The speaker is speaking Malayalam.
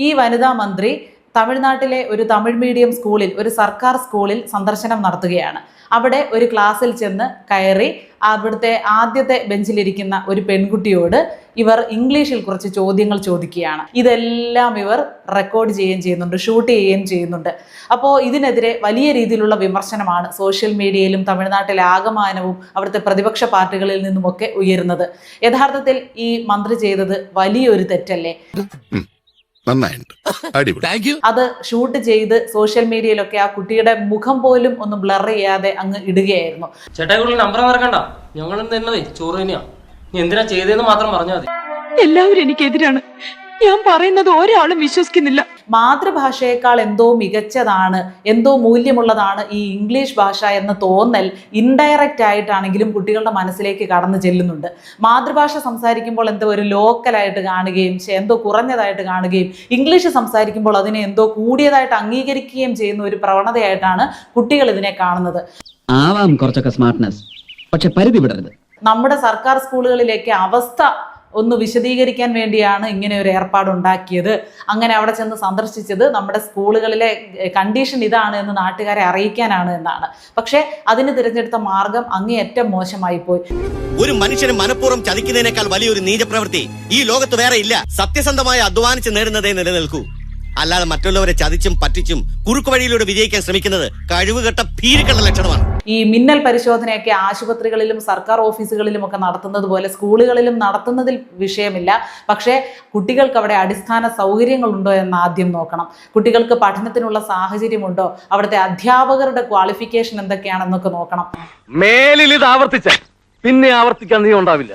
ഈ വനിതാ മന്ത്രി തമിഴ്നാട്ടിലെ ഒരു തമിഴ് മീഡിയം സ്കൂളിൽ, ഒരു സർക്കാർ സ്കൂളിൽ സന്ദർശനം നടത്തുകയാണ്. അവിടെ ഒരു ക്ലാസ്സിൽ ചെന്ന് കയറി അവിടുത്തെ ആദ്യത്തെ ബെഞ്ചിലിരിക്കുന്ന ഒരു പെൺകുട്ടിയോട് ഇവർ ഇംഗ്ലീഷിൽ കുറച്ച് ചോദ്യങ്ങൾ ചോദിക്കുകയാണ്. ഇതെല്ലാം ഇവർ റെക്കോർഡ് ചെയ്യുകയും ചെയ്യുന്നുണ്ട്, ഷൂട്ട് ചെയ്യുകയും ചെയ്യുന്നുണ്ട്. അപ്പോൾ ഇതിനെതിരെ വലിയ രീതിയിലുള്ള വിമർശനമാണ് സോഷ്യൽ മീഡിയയിലും തമിഴ്നാട്ടിലെ ആകമാനവും അവിടുത്തെ പ്രതിപക്ഷ പാർട്ടികളിൽ നിന്നുമൊക്കെ ഉയരുന്നത്. യഥാർത്ഥത്തിൽ ഈ മന്ത്രി ചെയ്തത് വലിയൊരു തെറ്റല്ലേ? അത് ഷൂട്ട് ചെയ്ത് സോഷ്യൽ മീഡിയയിലൊക്കെ ആ കുട്ടിയുടെ മുഖം പോലും ഒന്ന് ബ്ലർ ചെയ്യാതെ അങ്ങ് ഇടുകയായിരുന്നു. ചേട്ടായി നമ്പർ മറക്കണ്ട, ഞങ്ങൾ തന്നെ ചോറ് തന്നെയാ, നീ എന്തിനാ ചെയ്തതെന്ന് മാത്രം പറഞ്ഞാൽ മതി. എല്ലാവരും എനിക്കെതിരാണ്, ഞാൻ പറയുന്നത് ഒരാളും വിശ്വസിക്കുന്നില്ല. മാതൃഭാഷയേക്കാൾ എന്തോ മികച്ചതാണ്, എന്തോ മൂല്യമുള്ളതാണ് ഈ ഇംഗ്ലീഷ് ഭാഷ എന്ന തോന്നൽ ഇൻഡയറക്റ്റ് ആയിട്ടാണെങ്കിലും കുട്ടികളുടെ മനസ്സിലേക്ക് കടന്നു ചെല്ലുന്നുണ്ട്. മാതൃഭാഷ സംസാരിക്കുമ്പോൾ എന്തോ ഒരു ലോക്കലായിട്ട് കാണുകയും എന്തോ കുറഞ്ഞതായിട്ട് കാണുകയും ഇംഗ്ലീഷ് സംസാരിക്കുമ്പോൾ അതിനെ എന്തോ കൂടിയതായിട്ട് അംഗീകരിക്കുകയും ചെയ്യുന്ന ഒരു പ്രവണതയായിട്ടാണ് കുട്ടികൾ ഇതിനെ കാണുന്നത്. ആവാം കുറച്ചൊക്കെ സ്മാർട്ട്നെസ്, പക്ഷെ പരിധി വിടരുത്. നമ്മുടെ സർക്കാർ സ്കൂളുകളിലേക്ക് അവസ്ഥ ഒന്ന് വിശദീകരിക്കാൻ വേണ്ടിയാണ് ഇങ്ങനെ ഒരു ഏർപ്പാടുണ്ടാക്കിയത്. അങ്ങനെ അവിടെ ചെന്ന് സന്ദർശിച്ചത് നമ്മുടെ സ്കൂളുകളിലെ കണ്ടീഷൻ ഇതാണ് എന്ന് നാട്ടുകാരെ അറിയിക്കാനാണ് എന്നാണ്. പക്ഷേ അതിന് തിരഞ്ഞെടുത്ത മാർഗം അങ്ങേയറ്റം മോശമായി പോയി. ഒരു മനുഷ്യന് മനഃപൂർവ്വം ചതിക്കുന്നതിനേക്കാൾ വലിയൊരു നീചപ്രവൃത്തി ഈ ലോകത്ത് വേറെ ഇല്ല. സത്യസന്ധമായി അധ്വാനിച്ച് നേടുന്നതേ നിലനിൽക്കൂ. അല്ലാതെ മറ്റുള്ളവരെ ചതിച്ചും പറ്റിച്ചും കുറുക്കു വഴിയിലൂടെ വിജയിക്കാൻ ശ്രമിക്കുന്നത് കഴിവുകെട്ട ഭീരുക്കളുടെ ലക്ഷണമാണ്. ഈ മിന്നൽ പരിശോധനയൊക്കെ ആശുപത്രികളിലും സർക്കാർ ഓഫീസുകളിലും ഒക്കെ നടത്തുന്നത് പോലെ സ്കൂളുകളിലും നടത്തുന്നതിൽ വിഷയമില്ല. പക്ഷേ കുട്ടികൾക്ക് അവിടെ അടിസ്ഥാന സൗകര്യങ്ങളുണ്ടോ എന്ന് ആദ്യം നോക്കണം. കുട്ടികൾക്ക് പഠനത്തിനുള്ള സാഹചര്യമുണ്ടോ, അവിടുത്തെ അധ്യാപകരുടെ ക്വാളിഫിക്കേഷൻ എന്തൊക്കെയാണെന്നൊക്കെ നോക്കണം. മേലിൽ ഇത് ആവർത്തിച്ച പിന്നെ ആവർത്തിക്കാൻ നീ ഉണ്ടാവില്ല.